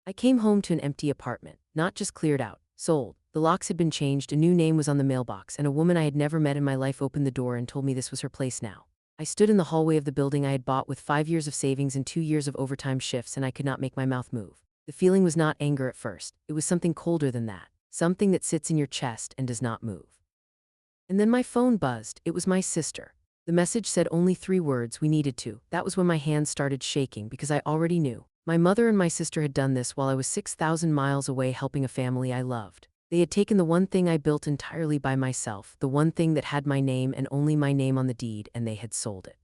I came home to an empty apartment, not just cleared out, sold. The locks had been changed, a new name was on the mailbox, and a woman I had never met in my life opened the door and told me this was her place now. I stood in the hallway of the building I had bought with 5 years of savings and 2 years of overtime shifts, and I could not make my mouth move. The feeling was not anger at first. It was something colder than that, something that sits in your chest and does not move. And then my phone buzzed. It was my sister. The message said only 3 words: "We needed to." That was when my hands started shaking, because I already knew. My mother and my sister had done this while I was 6,000 miles away helping a family I loved. They had taken the one thing I built entirely by myself, the one thing that had my name and only my name on the deed, and they had sold it.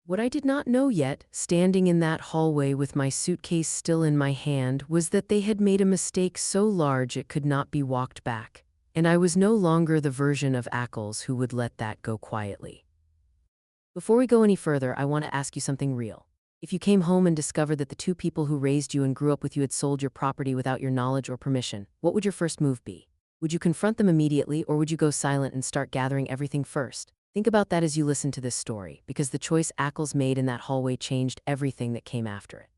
What I did not know yet, standing in that hallway with my suitcase still in my hand, was that they had made a mistake so large it could not be walked back, and I was no longer the version of Ackles who would let that go quietly. Before we go any further, I want to ask you something real. If you came home and discovered that the 2 people who raised you and grew up with you had sold your property without your knowledge or permission, what would your first move be? Would you confront them immediately, or would you go silent and start gathering everything first? Think about that as you listen to this story, because the choice Ackles made in that hallway changed everything that came after it.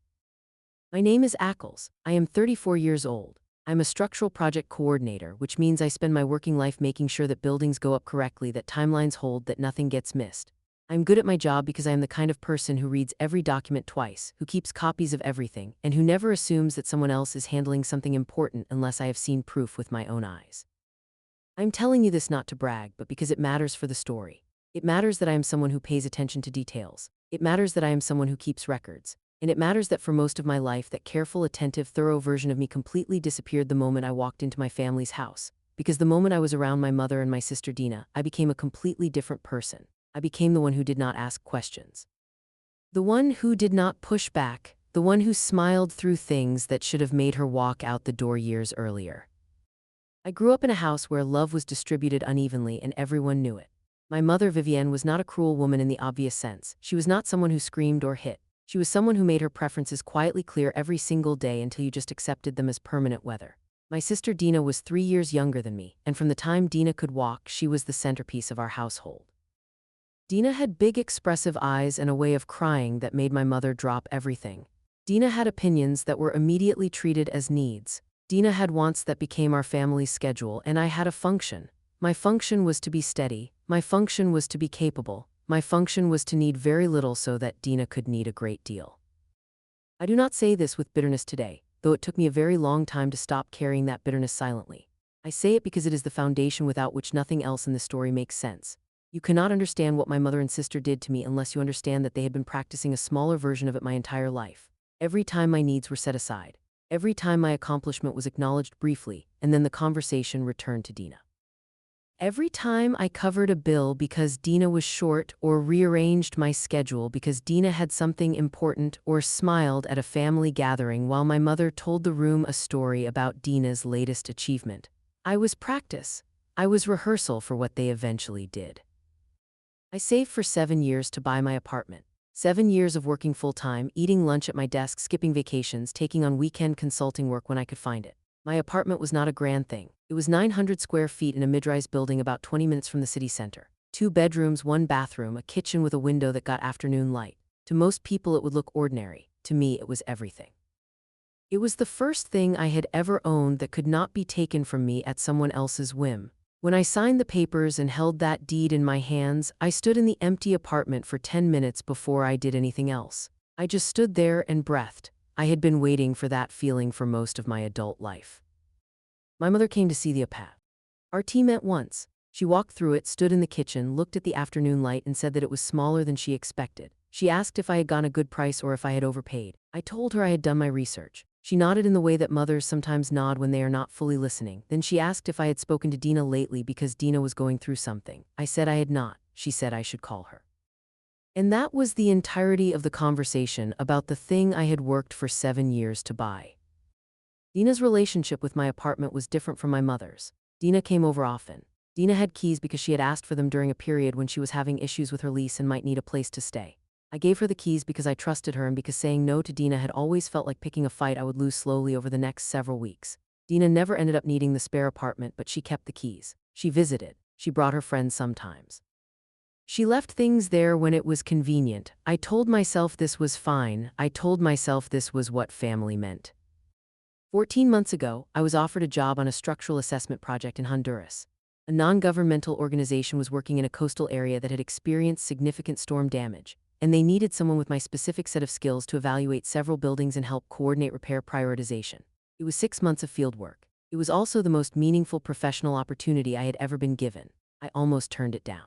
My name is Ackles. I am 34 years old. I'm a structural project coordinator, which means I spend my working life making sure that buildings go up correctly, that timelines hold, that nothing gets missed. I'm good at my job because I am the kind of person who reads every document twice, who keeps copies of everything, and who never assumes that someone else is handling something important unless I have seen proof with my own eyes. I'm telling you this not to brag, but because it matters for the story. It matters that I am someone who pays attention to details. It matters that I am someone who keeps records. And it matters that for most of my life, that careful, attentive, thorough version of me completely disappeared the moment I walked into my family's house. Because the moment I was around my mother and my sister Dina, I became a completely different person. I became the one who did not ask questions. The one who did not push back. The one who smiled through things that should have made her walk out the door years earlier. I grew up in a house where love was distributed unevenly and everyone knew it. My mother, Vivienne, was not a cruel woman in the obvious sense. She was not someone who screamed or hit. She was someone who made her preferences quietly clear every single day until you just accepted them as permanent weather. My sister Dina was 3 years younger than me, and from the time Dina could walk, she was the centerpiece of our household. Dina had big, expressive eyes and a way of crying that made my mother drop everything. Dina had opinions that were immediately treated as needs. Dina had wants that became our family's schedule, and I had a function. My function was to be steady. My function was to be capable. My function was to need very little so that Dina could need a great deal. I do not say this with bitterness today, though it took me a very long time to stop carrying that bitterness silently. I say it because it is the foundation without which nothing else in this story makes sense. You cannot understand what my mother and sister did to me unless you understand that they had been practicing a smaller version of it my entire life. Every time my needs were set aside. Every time my accomplishment was acknowledged briefly, and then the conversation returned to Dina. Every time I covered a bill because Dina was short, or rearranged my schedule because Dina had something important, or smiled at a family gathering while my mother told the room a story about Dina's latest achievement. I was practice. I was rehearsal for what they eventually did. I saved for 7 years to buy my apartment. 7 years of working full-time, eating lunch at my desk, skipping vacations, taking on weekend consulting work when I could find it. My apartment was not a grand thing. It was 900 square feet in a mid-rise building about 20 minutes from the city center. 2 bedrooms, 1 bathroom, a kitchen with a window that got afternoon light. To most people it would look ordinary. To me it was everything. It was the first thing I had ever owned that could not be taken from me at someone else's whim. When I signed the papers and held that deed in my hands, I stood in the empty apartment for 10 minutes before I did anything else. I just stood there and breathed. I had been waiting for that feeling for most of my adult life. My mother came to see the apartment. Our tea met once. She walked through it, stood in the kitchen, looked at the afternoon light, and said that it was smaller than she expected. She asked if I had gotten a good price or if I had overpaid. I told her I had done my research. She nodded in the way that mothers sometimes nod when they are not fully listening. Then she asked if I had spoken to Dina lately because Dina was going through something. I said I had not. She said I should call her. And that was the entirety of the conversation about the thing I had worked for 7 years to buy. Dina's relationship with my apartment was different from my mother's. Dina came over often. Dina had keys because she had asked for them during a period when she was having issues with her lease and might need a place to stay. I gave her the keys because I trusted her and because saying no to Dina had always felt like picking a fight I would lose slowly over the next several weeks. Dina never ended up needing the spare apartment, but she kept the keys. She visited. She brought her friends sometimes. She left things there when it was convenient. I told myself this was fine. I told myself this was what family meant. 14 months ago, I was offered a job on a structural assessment project in Honduras. A non-governmental organization was working in a coastal area that had experienced significant storm damage, and they needed someone with my specific set of skills to evaluate several buildings and help coordinate repair prioritization. It was 6 months of field work. It was also the most meaningful professional opportunity I had ever been given. I almost turned it down.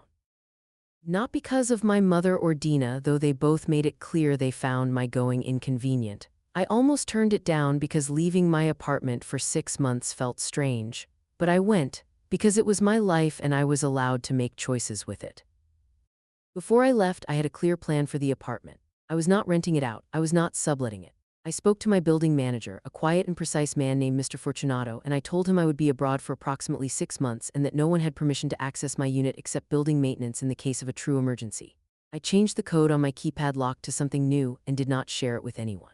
Not because of my mother or Dina, though they both made it clear they found my going inconvenient. I almost turned it down because leaving my apartment for 6 months felt strange. But I went, because it was my life and I was allowed to make choices with it. Before I left, I had a clear plan for the apartment. I was not renting it out, I was not subletting it. I spoke to my building manager, a quiet and precise man named Mr. Fortunato, and I told him I would be abroad for approximately 6 months and that no one had permission to access my unit except building maintenance in the case of a true emergency. I changed the code on my keypad lock to something new and did not share it with anyone.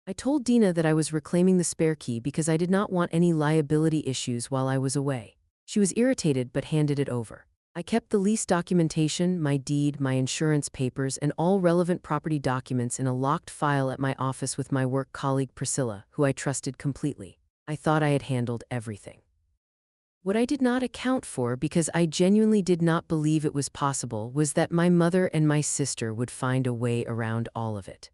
I told Dina that I was reclaiming the spare key because I did not want any liability issues while I was away. She was irritated but handed it over. I kept the lease documentation, my deed, my insurance papers, and all relevant property documents in a locked file at my office with my work colleague Priscilla, who I trusted completely. I thought I had handled everything. What I did not account for, because I genuinely did not believe it was possible, was that my mother and my sister would find a way around all of it.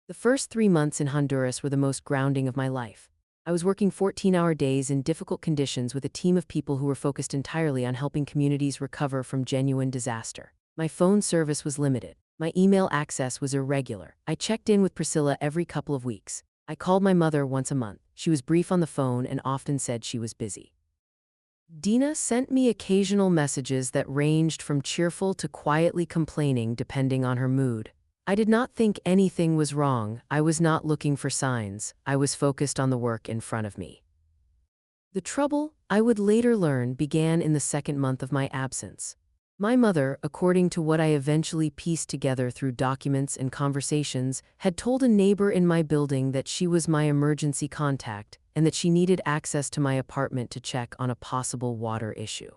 The first 3 months in Honduras were the most grounding of my life. I was working 14-hour days in difficult conditions with a team of people who were focused entirely on helping communities recover from genuine disaster. My phone service was limited. My email access was irregular. I checked in with Priscilla every couple of weeks. I called my mother once a month. She was brief on the phone and often said she was busy. Dina sent me occasional messages that ranged from cheerful to quietly complaining depending on her mood. I did not think anything was wrong. I was not looking for signs. I was focused on the work in front of me. The trouble, I would later learn, began in the second month of my absence. My mother, according to what I eventually pieced together through documents and conversations, had told a neighbor in my building that she was my emergency contact and that she needed access to my apartment to check on a possible water issue.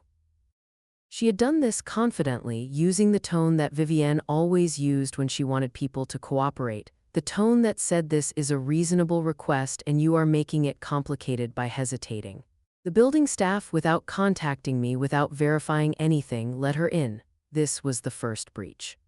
She had done this confidently, using the tone that Vivienne always used when she wanted people to cooperate, the tone that said this is a reasonable request and you are making it complicated by hesitating. The building staff, without contacting me, without verifying anything, let her in. This was the first breach.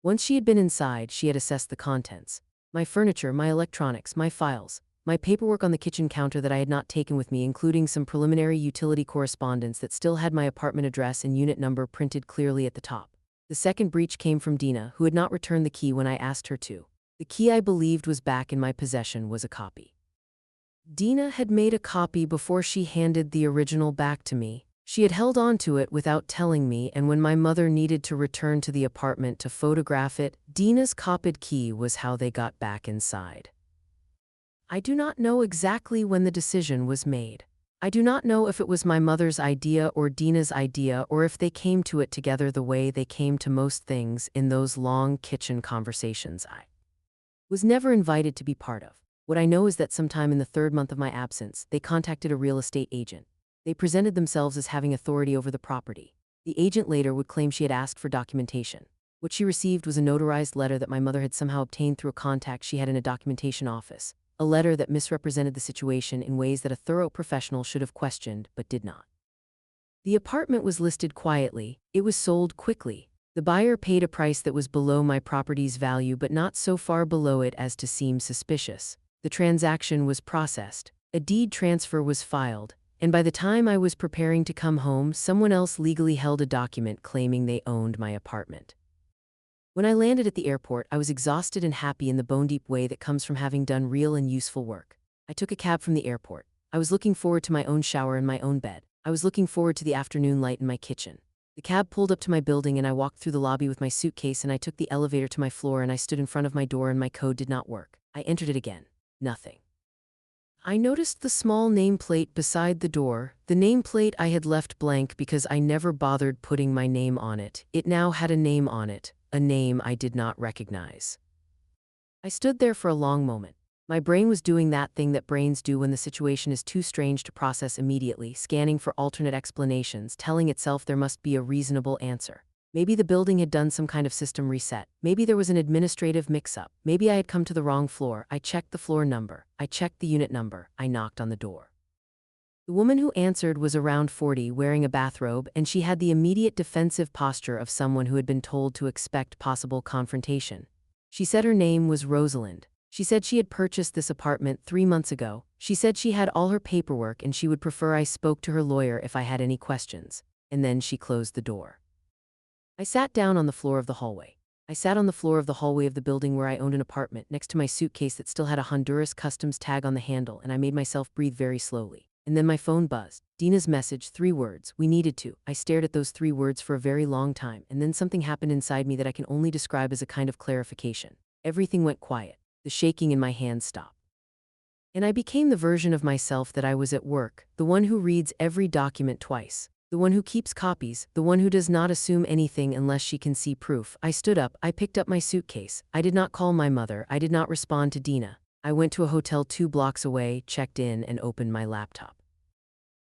Once she had been inside, she had assessed the contents. My furniture, my electronics, my files, my paperwork on the kitchen counter that I had not taken with me, including some preliminary utility correspondence that still had my apartment address and unit number printed clearly at the top. The second breach came from Dina, who had not returned the key when I asked her to. The key I believed was back in my possession was a copy. Dina had made a copy before she handed the original back to me. She had held on to it without telling me, and when my mother needed to return to the apartment to photograph it, Dina's copied key was how they got back inside. I do not know exactly when the decision was made. I do not know if it was my mother's idea or Dina's idea, or if they came to it together the way they came to most things in those long kitchen conversations I was never invited to be part of. What I know is that sometime in the third month of my absence, they contacted a real estate agent. They presented themselves as having authority over the property. The agent later would claim she had asked for documentation. What she received was a notarized letter that my mother had somehow obtained through a contact she had in a documentation office. A letter that misrepresented the situation in ways that a thorough professional should have questioned but did not. The apartment was listed quietly. It was sold quickly. The buyer paid a price that was below my property's value but not so far below it as to seem suspicious. The transaction was processed. A deed transfer was filed, and by the time I was preparing to come home, someone else legally held a document claiming they owned my apartment. When I landed at the airport, I was exhausted and happy in the bone-deep way that comes from having done real and useful work. I took a cab from the airport. I was looking forward to my own shower and my own bed. I was looking forward to the afternoon light in my kitchen. The cab pulled up to my building and I walked through the lobby with my suitcase and I took the elevator to my floor and I stood in front of my door and my code did not work. I entered it again. Nothing. I noticed the small nameplate beside the door, the nameplate I had left blank because I never bothered putting my name on it. It now had a name on it. A name I did not recognize. I stood there for a long moment. My brain was doing that thing that brains do when the situation is too strange to process immediately, scanning for alternate explanations, telling itself there must be a reasonable answer. Maybe the building had done some kind of system reset. Maybe there was an administrative mix-up. Maybe I had come to the wrong floor. I checked the floor number. I checked the unit number. I knocked on the door. The woman who answered was around 40, wearing a bathrobe, and she had the immediate defensive posture of someone who had been told to expect possible confrontation. She said her name was Rosalind. She said she had purchased this apartment 3 months ago. She said she had all her paperwork and she would prefer I spoke to her lawyer if I had any questions. And then she closed the door. I sat down on the floor of the hallway. I sat on the floor of the hallway of the building where I owned an apartment, next to my suitcase that still had a Honduras customs tag on the handle, and I made myself breathe very slowly. And then my phone buzzed. Dina's message, 3 words. We needed to. I stared at those 3 words for a very long time, and then something happened inside me that I can only describe as a kind of clarification. Everything went quiet. The shaking in my hands stopped. And I became the version of myself that I was at work, the one who reads every document twice, the one who keeps copies, the one who does not assume anything unless she can see proof. I stood up, I picked up my suitcase. I did not call my mother, I did not respond to Dina. I went to a hotel 2 blocks away, checked in, and opened my laptop.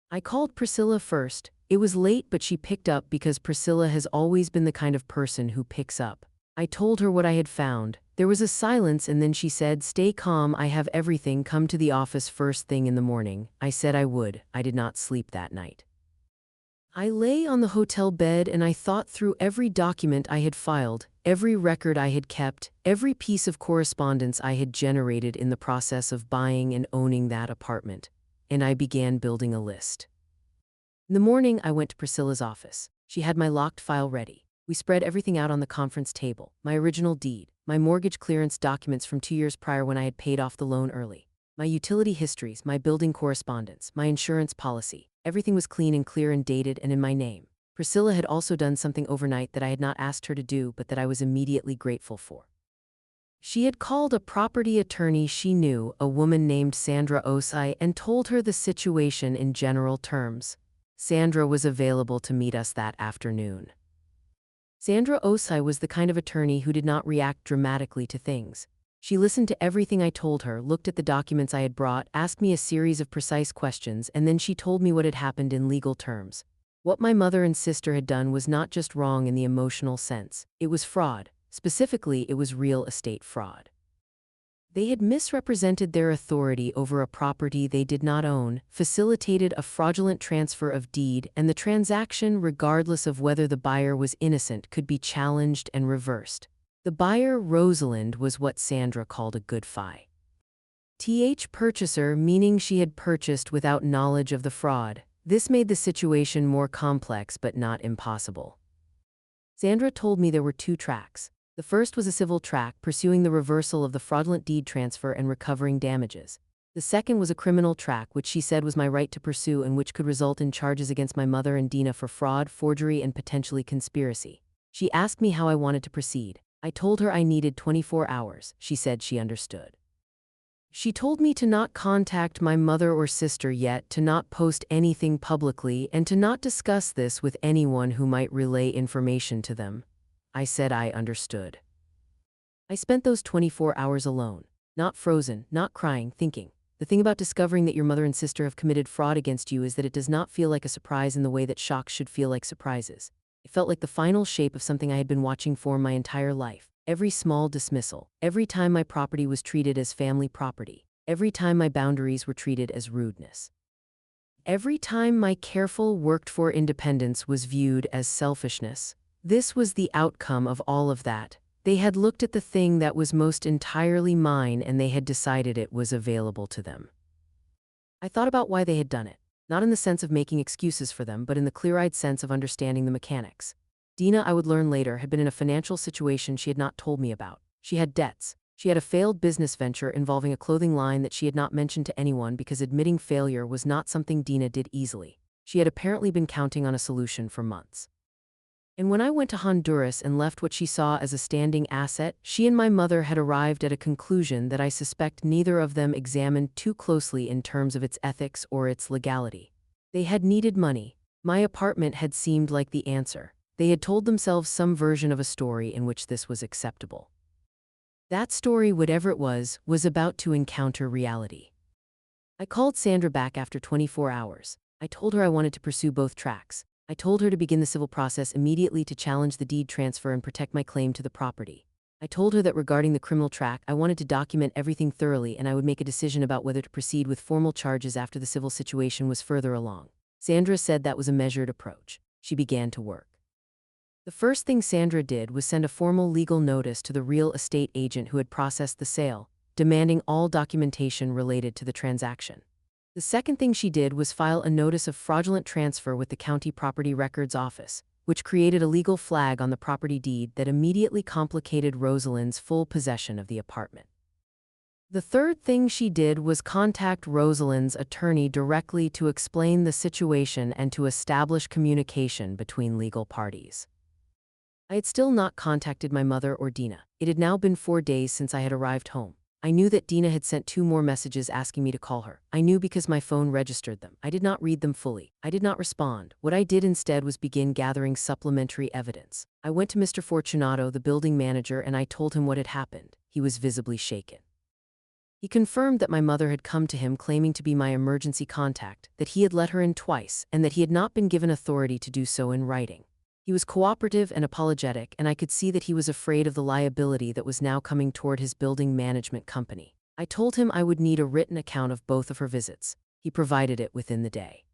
I called Priscilla first. It was late, but she picked up because Priscilla has always been the kind of person who picks up. I told her what I had found. There was a silence, and then she said, "Stay calm, I have everything, come to the office first thing in the morning." I said I would. I did not sleep that night. I lay on the hotel bed and I thought through every document I had filed, every record I had kept, every piece of correspondence I had generated in the process of buying and owning that apartment, and I began building a list. In the morning, I went to Priscilla's office. She had my locked file ready. We spread everything out on the conference table, my original deed, my mortgage clearance documents from 2 years prior when I had paid off the loan early, my utility histories, my building correspondence, my insurance policy. Everything was clean and clear and dated and in my name. Priscilla had also done something overnight that I had not asked her to do, but that I was immediately grateful for. She had called a property attorney she knew, a woman named Sandra Osai, and told her the situation in general terms. Sandra was available to meet us that afternoon. Sandra Osai was the kind of attorney who did not react dramatically to things. She listened to everything I told her, looked at the documents I had brought, asked me a series of precise questions, and then she told me what had happened in legal terms. What my mother and sister had done was not just wrong in the emotional sense. It was fraud. Specifically, it was real estate fraud. They had misrepresented their authority over a property they did not own, facilitated a fraudulent transfer of deed, and the transaction, regardless of whether the buyer was innocent, could be challenged and reversed. The buyer, Rosalind, was what Sandra called a good fi. Purchaser, meaning she had purchased without knowledge of the fraud. This made the situation more complex but not impossible. Sandra told me there were 2 tracks. The first was a civil track pursuing the reversal of the fraudulent deed transfer and recovering damages. The second was a criminal track, which she said was my right to pursue and which could result in charges against my mother and Dina for fraud, forgery, and potentially conspiracy. She asked me how I wanted to proceed. I told her I needed 24 hours. She said she understood. She told me to not contact my mother or sister yet, to not post anything publicly, and to not discuss this with anyone who might relay information to them. I said I understood. I spent those 24 hours alone, not frozen, not crying, thinking. The thing about discovering that your mother and sister have committed fraud against you is that it does not feel like a surprise in the way that shocks should feel like surprises. It felt like the final shape of something I had been watching for my entire life. Every small dismissal, every time my property was treated as family property, every time my boundaries were treated as rudeness. Every time my careful, worked-for independence was viewed as selfishness. This was the outcome of all of that. They had looked at the thing that was most entirely mine and they had decided it was available to them. I thought about why they had done it, not in the sense of making excuses for them, but in the clear-eyed sense of understanding the mechanics. Dina, I would learn later, had been in a financial situation she had not told me about. She had debts. She had a failed business venture involving a clothing line that she had not mentioned to anyone because admitting failure was not something Dina did easily. She had apparently been counting on a solution for months. And when I went to Honduras and left what she saw as a standing asset, she and my mother had arrived at a conclusion that I suspect neither of them examined too closely in terms of its ethics or its legality. They had needed money. My apartment had seemed like the answer. They had told themselves some version of a story in which this was acceptable. That story, whatever it was about to encounter reality. I called Sandra back after 24 hours. I told her I wanted to pursue both tracks. I told her to begin the civil process immediately to challenge the deed transfer and protect my claim to the property. I told her that regarding the criminal track, I wanted to document everything thoroughly and I would make a decision about whether to proceed with formal charges after the civil situation was further along. Sandra said that was a measured approach. She began to work. The first thing Sandra did was send a formal legal notice to the real estate agent who had processed the sale, demanding all documentation related to the transaction. The second thing she did was file a notice of fraudulent transfer with the County Property Records Office, which created a legal flag on the property deed that immediately complicated Rosalind's full possession of the apartment. The third thing she did was contact Rosalind's attorney directly to explain the situation and to establish communication between legal parties. I had still not contacted my mother or Dina. It had now been 4 days since I had arrived home. I knew that Dina had sent 2 more messages asking me to call her. I knew because my phone registered them. I did not read them fully. I did not respond. What I did instead was begin gathering supplementary evidence. I went to Mr. Fortunato, the building manager, and I told him what had happened. He was visibly shaken. He confirmed that my mother had come to him claiming to be my emergency contact, that he had let her in twice, and that he had not been given authority to do so in writing. He was cooperative and apologetic, and I could see that he was afraid of the liability that was now coming toward his building management company. I told him I would need a written account of both of her visits. He provided it within the day.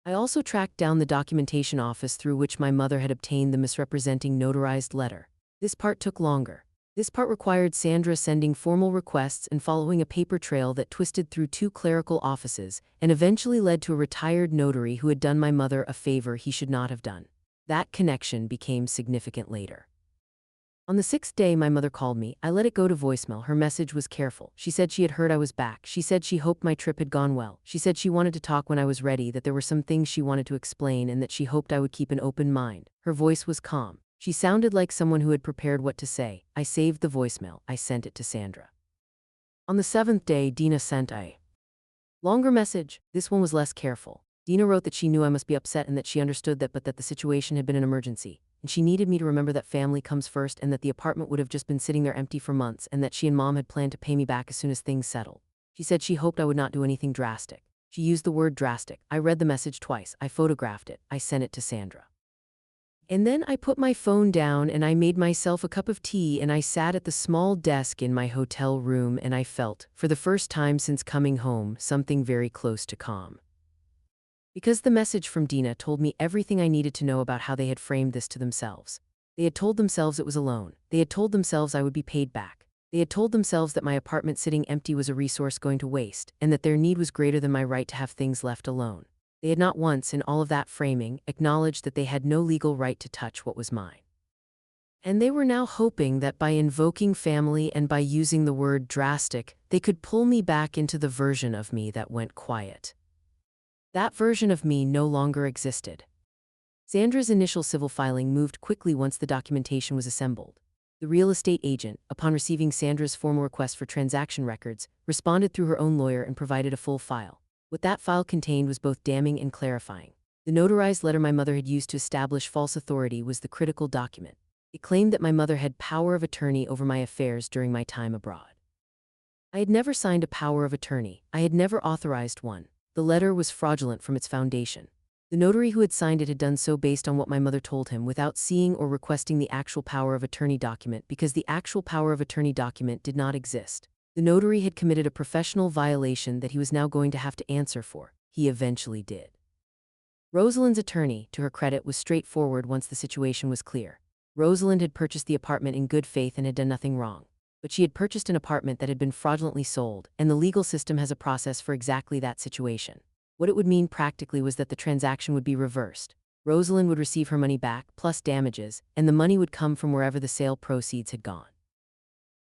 I also tracked down the documentation office through which my mother had obtained the misrepresenting notarized letter. This part took longer. This part required Sandra sending formal requests and following a paper trail that twisted through 2 clerical offices and eventually led to a retired notary who had done my mother a favor he should not have done. That connection became significant later. On the 6th day, my mother called me. I let it go to voicemail. Her message was careful. She said she had heard I was back. She said she hoped my trip had gone well. She said she wanted to talk when I was ready, that there were some things she wanted to explain, and that she hoped I would keep an open mind. Her voice was calm. She sounded like someone who had prepared what to say. I saved the voicemail. I sent it to Sandra. On the 7th day, Dina sent a longer message. This one was less careful. Dina wrote that she knew I must be upset and that she understood that, but that the situation had been an emergency, and she needed me to remember that family comes first and that the apartment would have just been sitting there empty for months and that she and Mom had planned to pay me back as soon as things settled. She said she hoped I would not do anything drastic. She used the word drastic. I read the message twice. I photographed it. I sent it to Sandra. And then I put my phone down and I made myself a cup of tea and I sat at the small desk in my hotel room and I felt, for the first time since coming home, something very close to calm. Because the message from Dina told me everything I needed to know about how they had framed this to themselves. They had told themselves it was a loan. They had told themselves I would be paid back. They had told themselves that my apartment sitting empty was a resource going to waste, and that their need was greater than my right to have things left alone. They had not once, in all of that framing, acknowledged that they had no legal right to touch what was mine. And they were now hoping that by invoking family and by using the word drastic, they could pull me back into the version of me that went quiet. That version of me no longer existed. Sandra's initial civil filing moved quickly once the documentation was assembled. The real estate agent, upon receiving Sandra's formal request for transaction records, responded through her own lawyer and provided a full file. What that file contained was both damning and clarifying. The notarized letter my mother had used to establish false authority was the critical document. It claimed that my mother had power of attorney over my affairs during my time abroad. I had never signed a power of attorney. I had never authorized one. The letter was fraudulent from its foundation. The notary who had signed it had done so based on what my mother told him without seeing or requesting the actual power of attorney document because the actual power of attorney document did not exist. The notary had committed a professional violation that he was now going to have to answer for. He eventually did. Rosalind's attorney, to her credit, was straightforward once the situation was clear. Rosalind had purchased the apartment in good faith and had done nothing wrong. But she had purchased an apartment that had been fraudulently sold, and the legal system has a process for exactly that situation. What it would mean practically was that the transaction would be reversed. Rosalind would receive her money back, plus damages, and the money would come from wherever the sale proceeds had gone.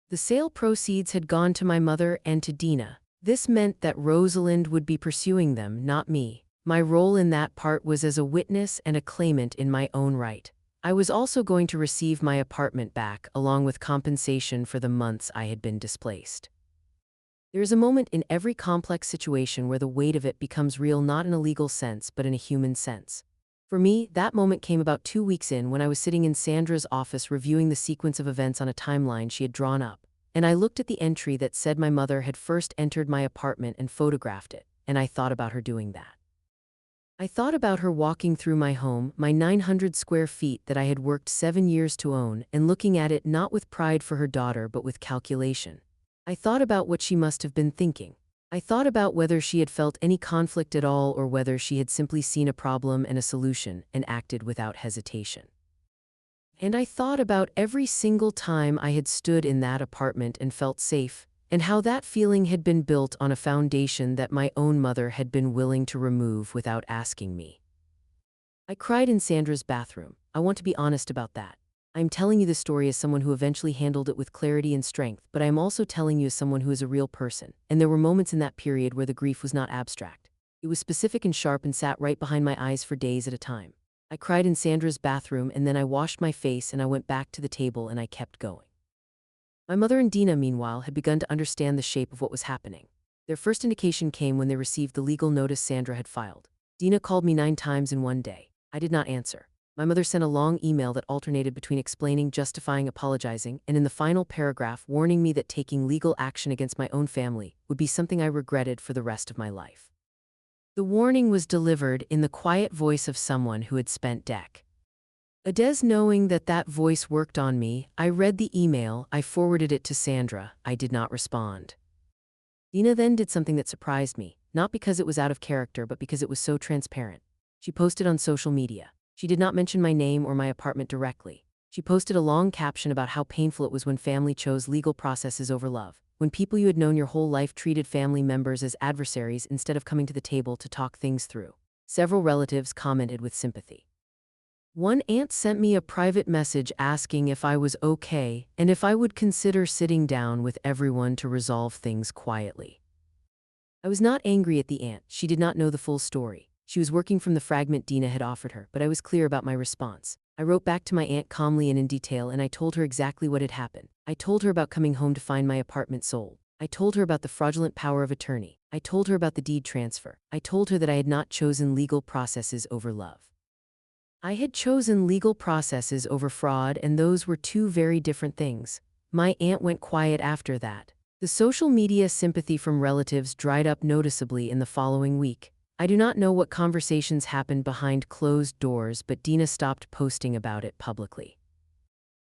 The sale proceeds had gone to my mother and to Dina. This meant that Rosalind would be pursuing them, not me. My role in that part was as a witness and a claimant in my own right. I was also going to receive my apartment back, along with compensation for the months I had been displaced. There is a moment in every complex situation where the weight of it becomes real, not in a legal sense, but in a human sense. For me, that moment came about 2 weeks in when I was sitting in Sandra's office reviewing the sequence of events on a timeline she had drawn up, and I looked at the entry that said my mother had first entered my apartment and photographed it, and I thought about her doing that. I thought about her walking through my home, my 900 square feet that I had worked 7 years to own, and looking at it not with pride for her daughter but with calculation. I thought about what she must have been thinking. I thought about whether she had felt any conflict at all or whether she had simply seen a problem and a solution and acted without hesitation. And I thought about every single time I had stood in that apartment and felt safe, and how that feeling had been built on a foundation that my own mother had been willing to remove without asking me. I cried in Sandra's bathroom. I want to be honest about that. I'm telling you this story as someone who eventually handled it with clarity and strength, but I am also telling you as someone who is a real person, and there were moments in that period where the grief was not abstract. It was specific and sharp and sat right behind my eyes for days at a time. I cried in Sandra's bathroom, and then I washed my face and I went back to the table and I kept going. My mother and Dina, meanwhile, had begun to understand the shape of what was happening. Their first indication came when they received the legal notice Sandra had filed. Dina called me 9 times in one day. I did not answer. My mother sent a long email that alternated between explaining, justifying, apologizing, and in the final paragraph warning me that taking legal action against my own family would be something I regretted for the rest of my life. The warning was delivered in the quiet voice of someone who had spent decades knowing that that voice worked on me. I read the email, I forwarded it to Sandra. I did not respond. Dina then did something that surprised me, not because it was out of character but because it was so transparent. She posted on social media. She did not mention my name or my apartment directly. She posted a long caption about how painful it was when family chose legal processes over love, when people you had known your whole life treated family members as adversaries instead of coming to the table to talk things through. Several relatives commented with sympathy. One aunt sent me a private message asking if I was okay and if I would consider sitting down with everyone to resolve things quietly. I was not angry at the aunt. She did not know the full story. She was working from the fragment Dina had offered her, but I was clear about my response. I wrote back to my aunt calmly and in detail, and I told her exactly what had happened. I told her about coming home to find my apartment sold. I told her about the fraudulent power of attorney. I told her about the deed transfer. I told her that I had not chosen legal processes over love. I had chosen legal processes over fraud, and those were two very different things. My aunt went quiet after that. The social media sympathy from relatives dried up noticeably in the following week. I do not know what conversations happened behind closed doors, but Dina stopped posting about it publicly.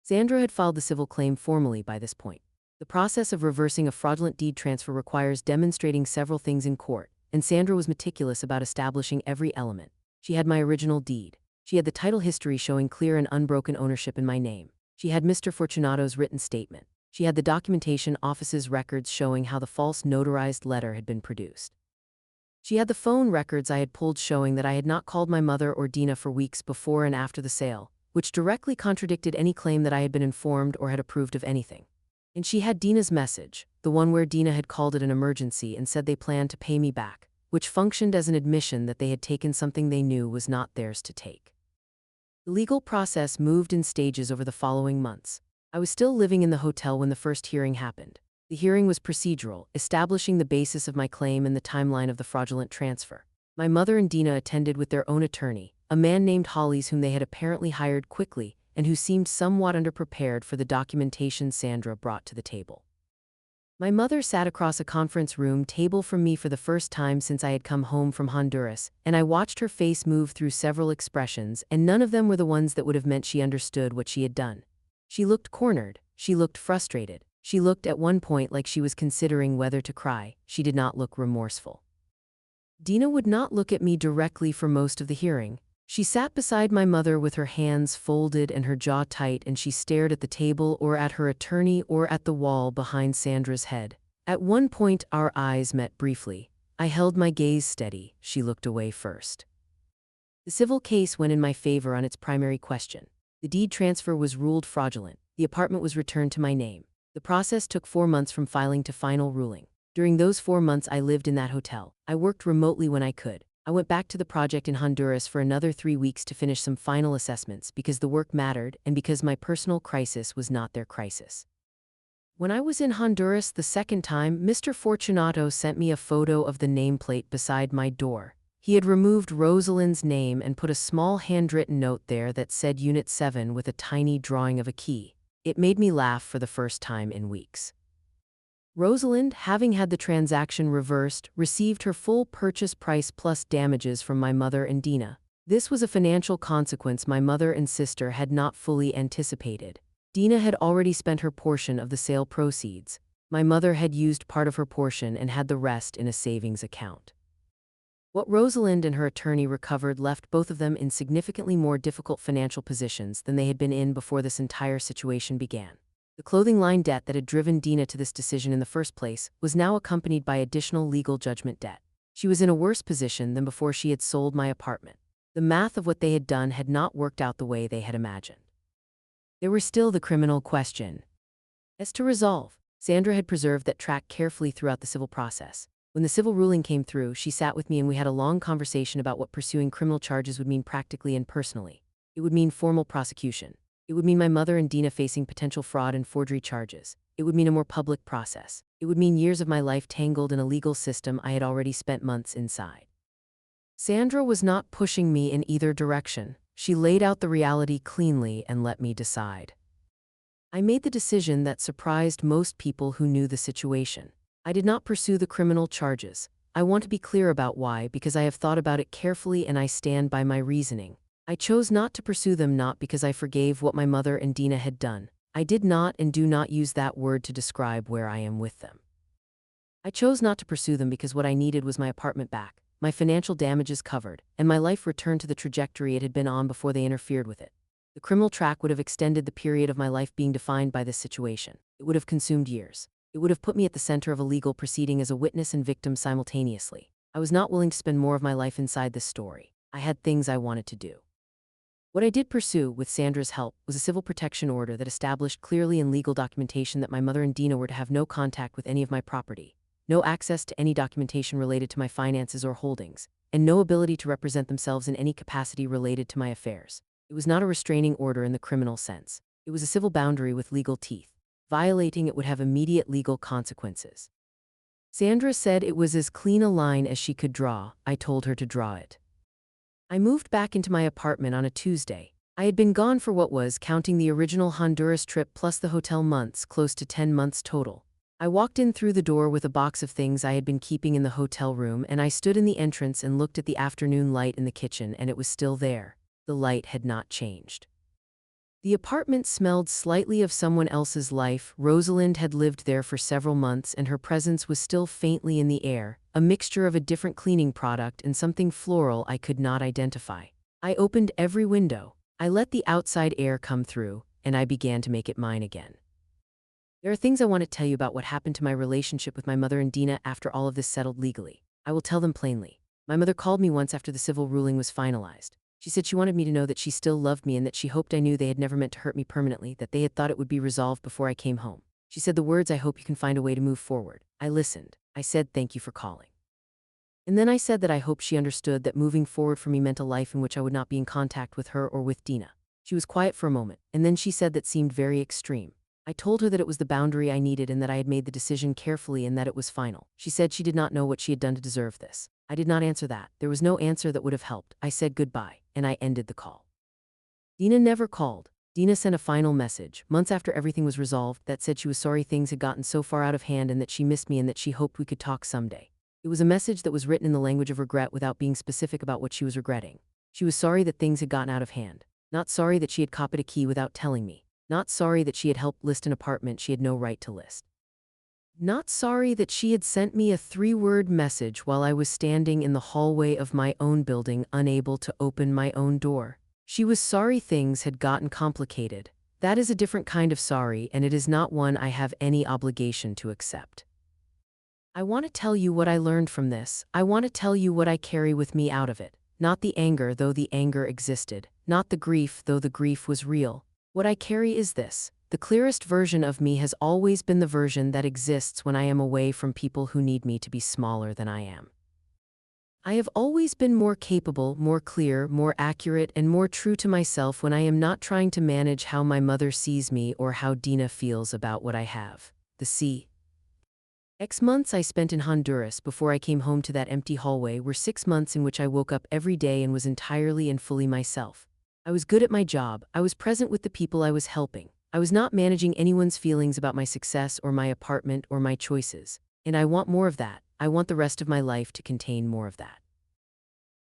Sandra had filed the civil claim formally by this point. The process of reversing a fraudulent deed transfer requires demonstrating several things in court, and Sandra was meticulous about establishing every element. She had my original deed. She had the title history showing clear and unbroken ownership in my name. She had Mr. Fortunato's written statement. She had the documentation office's records showing how the false notarized letter had been produced. She had the phone records I had pulled showing that I had not called my mother or Dina for weeks before and after the sale, which directly contradicted any claim that I had been informed or had approved of anything. And she had Dina's message, the one where Dina had called it an emergency and said they planned to pay me back, which functioned as an admission that they had taken something they knew was not theirs to take. The legal process moved in stages over the following months. I was still living in the hotel when the first hearing happened. The hearing was procedural, establishing the basis of my claim and the timeline of the fraudulent transfer. My mother and Dina attended with their own attorney, a man named Hollies whom they had apparently hired quickly and who seemed somewhat underprepared for the documentation Sandra brought to the table. My mother sat across a conference room table from me for the first time since I had come home from Honduras, and I watched her face move through several expressions, and none of them were the ones that would have meant she understood what she had done. She looked cornered. She looked frustrated. She looked at one point like she was considering whether to cry. She did not look remorseful. Dina would not look at me directly for most of the hearing. She sat beside my mother with her hands folded and her jaw tight, and she stared at the table or at her attorney or at the wall behind Sandra's head. At one point our eyes met briefly. I held my gaze steady. She looked away first. The civil case went in my favor on its primary question. The deed transfer was ruled fraudulent. The apartment was returned to my name. The process took 4 months from filing to final ruling. During those 4 months I lived in that hotel. I worked remotely when I could. I went back to the project in Honduras for another 3 weeks to finish some final assessments because the work mattered and because my personal crisis was not their crisis. When I was in Honduras the second time, Mr. Fortunato sent me a photo of the nameplate beside my door. He had removed Rosalind's name and put a small handwritten note there that said Unit 7 with a tiny drawing of a key. It made me laugh for the first time in weeks. Rosalind, having had the transaction reversed, received her full purchase price plus damages from my mother and Dina. This was a financial consequence my mother and sister had not fully anticipated. Dina had already spent her portion of the sale proceeds. My mother had used part of her portion and had the rest in a savings account. What Rosalind and her attorney recovered left both of them in significantly more difficult financial positions than they had been in before this entire situation began. The clothing line debt that had driven Dina to this decision in the first place was now accompanied by additional legal judgment debt. She was in a worse position than before she had sold my apartment. The math of what they had done had not worked out the way they had imagined. There was still the criminal question. As to resolve, Sandra had preserved that track carefully throughout the civil process. When the civil ruling came through, she sat with me and we had a long conversation about what pursuing criminal charges would mean practically and personally. It would mean formal prosecution. It would mean my mother and Dina facing potential fraud and forgery charges. It would mean a more public process. It would mean years of my life tangled in a legal system I had already spent months inside. Sandra was not pushing me in either direction. She laid out the reality cleanly and let me decide. I made the decision that surprised most people who knew the situation. I did not pursue the criminal charges. I want to be clear about why, because I have thought about it carefully and I stand by my reasoning. I chose not to pursue them not because I forgave what my mother and Dina had done. I did not and do not use that word to describe where I am with them. I chose not to pursue them because what I needed was my apartment back, my financial damages covered, and my life returned to the trajectory it had been on before they interfered with it. The criminal track would have extended the period of my life being defined by this situation. It would have consumed years. It would have put me at the center of a legal proceeding as a witness and victim simultaneously. I was not willing to spend more of my life inside this story. I had things I wanted to do. What I did pursue, with Sandra's help, was a civil protection order that established clearly in legal documentation that my mother and Dina were to have no contact with any of my property, no access to any documentation related to my finances or holdings, and no ability to represent themselves in any capacity related to my affairs. It was not a restraining order in the criminal sense. It was a civil boundary with legal teeth. Violating it would have immediate legal consequences. Sandra said it was as clean a line as she could draw. I told her to draw it. I moved back into my apartment on a Tuesday. I had been gone for what was, counting the original Honduras trip plus the hotel months, close to 10 months total. I walked in through the door with a box of things I had been keeping in the hotel room, and I stood in the entrance and looked at the afternoon light in the kitchen, and it was still there. The light had not changed. The apartment smelled slightly of someone else's life. Rosalind had lived there for several months, and her presence was still faintly in the air, a mixture of a different cleaning product and something floral I could not identify. I opened every window. I let the outside air come through, and I began to make it mine again. There are things I want to tell you about what happened to my relationship with my mother and Dina after all of this settled legally. I will tell them plainly. My mother called me once after the civil ruling was finalized. She said she wanted me to know that she still loved me and that she hoped I knew they had never meant to hurt me permanently, that they had thought it would be resolved before I came home. She said the words, "I hope you can find a way to move forward." I listened. I said, "Thank you for calling." And then I said that I hoped she understood that moving forward for me meant a life in which I would not be in contact with her or with Dina. She was quiet for a moment, and then she said that seemed very extreme. I told her that it was the boundary I needed and that I had made the decision carefully and that it was final. She said she did not know what she had done to deserve this. I did not answer that. There was no answer that would have helped. I said goodbye, and I ended the call. Dina never called. Dina sent a final message, months after everything was resolved, that said she was sorry things had gotten so far out of hand and that she missed me and that she hoped we could talk someday. It was a message that was written in the language of regret without being specific about what she was regretting. She was sorry that things had gotten out of hand. Not sorry that she had copied a key without telling me. Not sorry that she had helped list an apartment she had no right to list. Not sorry that she had sent me a 3-word message while I was standing in the hallway of my own building, unable to open my own door. She was sorry things had gotten complicated. That is a different kind of sorry, and it is not one I have any obligation to accept. I want to tell you what I learned from this. I want to tell you what I carry with me out of it. Not the anger, though the anger existed. Not the grief, though the grief was real. What I carry is this. The clearest version of me has always been the version that exists when I am away from people who need me to be smaller than I am. I have always been more capable, more clear, more accurate, and more true to myself when I am not trying to manage how my mother sees me or how Dina feels about what I have. The months I spent in Honduras before I came home to that empty hallway were 6 months in which I woke up every day and was entirely and fully myself. I was good at my job. I was present with the people I was helping. I was not managing anyone's feelings about my success or my apartment or my choices. And I want more of that. I want the rest of my life to contain more of that.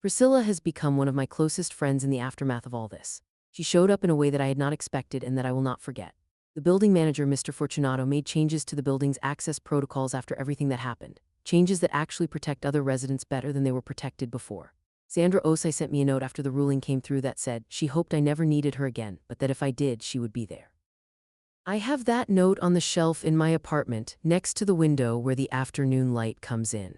Priscilla has become one of my closest friends in the aftermath of all this. She showed up in a way that I had not expected and that I will not forget. The building manager, Mr. Fortunato, made changes to the building's access protocols after everything that happened. Changes that actually protect other residents better than they were protected before. Sandra Osei sent me a note after the ruling came through that said she hoped I never needed her again, but that if I did, she would be there. I have that note on the shelf in my apartment, next to the window where the afternoon light comes in.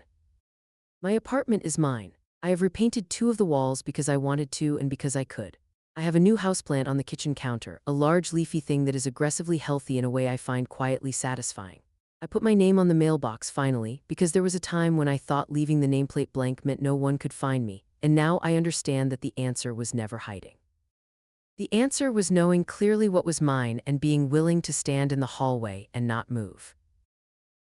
My apartment is mine. I have repainted 2 of the walls because I wanted to and because I could. I have a new houseplant on the kitchen counter, a large leafy thing that is aggressively healthy in a way I find quietly satisfying. I put my name on the mailbox finally, because there was a time when I thought leaving the nameplate blank meant no one could find me, and now I understand that the answer was never hiding. The answer was knowing clearly what was mine and being willing to stand in the hallway and not move.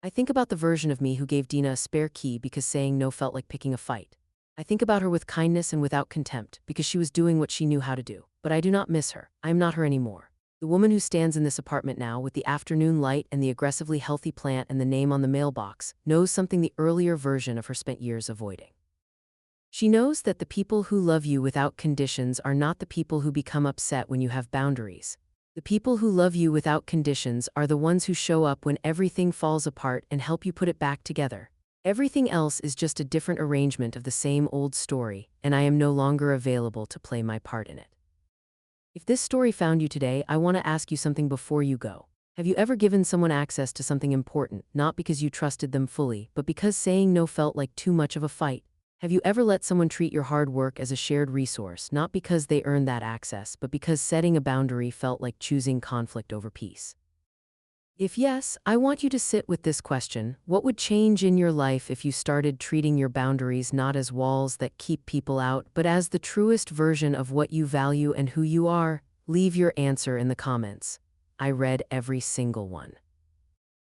I think about the version of me who gave Dina a spare key because saying no felt like picking a fight. I think about her with kindness and without contempt because she was doing what she knew how to do. But I do not miss her. I am not her anymore. The woman who stands in this apartment now with the afternoon light and the aggressively healthy plant and the name on the mailbox knows something the earlier version of her spent years avoiding. She knows that the people who love you without conditions are not the people who become upset when you have boundaries. The people who love you without conditions are the ones who show up when everything falls apart and help you put it back together. Everything else is just a different arrangement of the same old story, and I am no longer available to play my part in it. If this story found you today, I want to ask you something before you go. Have you ever given someone access to something important, not because you trusted them fully, but because saying no felt like too much of a fight? Have you ever let someone treat your hard work as a shared resource, not because they earned that access, but because setting a boundary felt like choosing conflict over peace? If yes, I want you to sit with this question. What would change in your life if you started treating your boundaries not as walls that keep people out, but as the truest version of what you value and who you are? Leave your answer in the comments. I read every single one.